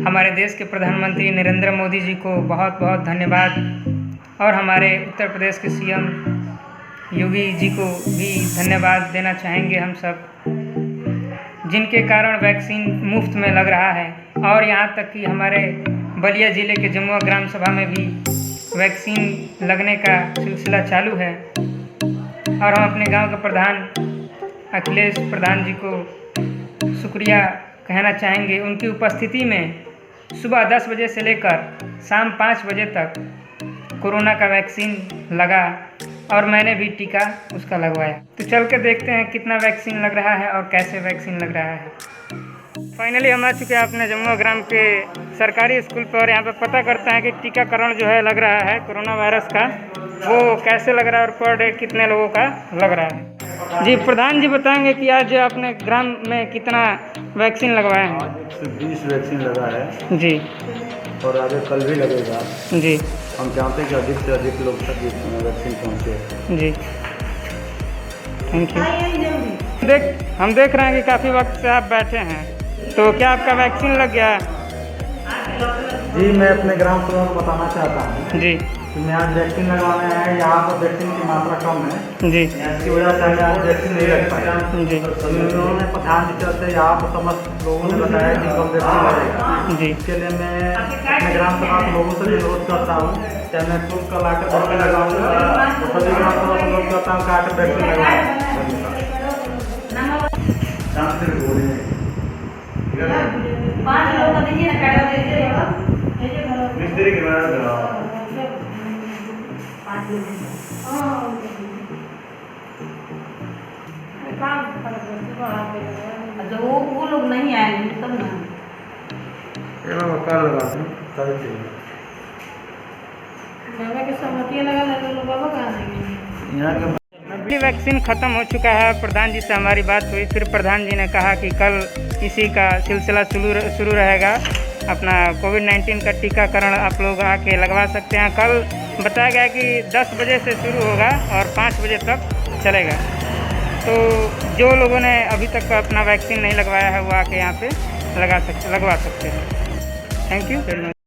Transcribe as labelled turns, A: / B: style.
A: हमारे देश के प्रधानमंत्री नरेंद्र मोदी जी को बहुत बहुत धन्यवाद और हमारे उत्तर प्रदेश के सीएम योगी जी को भी धन्यवाद देना चाहेंगे हम सब, जिनके कारण वैक्सीन मुफ्त में लग रहा है। और यहाँ तक कि हमारे बलिया ज़िले के जमुआ ग्राम सभा में भी वैक्सीन लगने का सिलसिला चालू है। और हम अपने गांव के प्रधान अखिलेश प्रधान जी को शुक्रिया कहना चाहेंगे। उनकी उपस्थिति में सुबह 10 बजे से लेकर शाम 5 बजे तक कोरोना का वैक्सीन लगा और मैंने भी टीका उसका लगवाया। तो चल के देखते हैं कितना वैक्सीन लग रहा है और कैसे वैक्सीन लग रहा है। फाइनली हम आ चुके हैं अपने जमुआ ग्राम के सरकारी स्कूल पर और यहाँ पे पता करते हैं कि टीकाकरण जो है लग रहा है कोरोना वायरस का, वो कैसे लग रहा है और पर डे कितने लोगों का लग रहा है। जी प्रधान जी बताएंगे कि आज अपने ग्राम में कितना वैक्सीन लगवाए हैं।
B: आज 120 वैक्सीन लगा है
A: जी,
B: और आगे कल भी लगेगा।
A: जी,
B: हम चाहते हैं कि अधिक से अधिक लोग तक वैक्सीन पहुँचे।
A: जी, थैंक यू। हम देख रहे हैं कि काफ़ी वक्त से आप बैठे हैं, तो क्या आपका वैक्सीन लग गया?
B: जी, मैं अपने ग्राम सभा को बताना चाहता हूँ
A: जी
B: कि मैं आज वैक्सीन लगवाने आया है। यहाँ पर वैक्सीन की मात्रा कम है,
A: जी,
B: इसकी वजह से हमें आज वैक्सीन नहीं लग पाया।
A: जी,
B: उन्होंने प्रधान जी चलते यहाँ पर समस्त लोगों ने बताया कि कब वैक्सीन लगेगा।
A: जी,
B: इसके लिए मैं अपने ग्राम सभा के लोगों से अनुरोध करता हूँ कि मैं खुद कल आकर वैक्सीन लगाऊंगा और सभी ग्राम सभा के लोग करता हूँ कि आकर वैक्सीन लगवाएं। मिस्त्री के बाद
C: वो लोग नहीं आएंगे तब ना
B: कल लगा दूँ कल चाहिए।
C: बाबा के सहमति लगा लोग बाबा कहाँ देंगे।
B: यहाँ के
A: वैक्सीन ख़त्म हो चुका है। प्रधान जी से हमारी बात हुई, फिर प्रधान जी ने कहा कि कल इसी का सिलसिला शुरू रहेगा। अपना कोविड-19 का टीकाकरण आप लोग आके लगवा सकते हैं। कल बताया गया कि 10 बजे से शुरू होगा और 5 बजे तक चलेगा। तो जो लोगों ने अभी तक अपना वैक्सीन नहीं लगवाया है वो आके यहाँ पे लगवा सकते हैं। Thank you very much.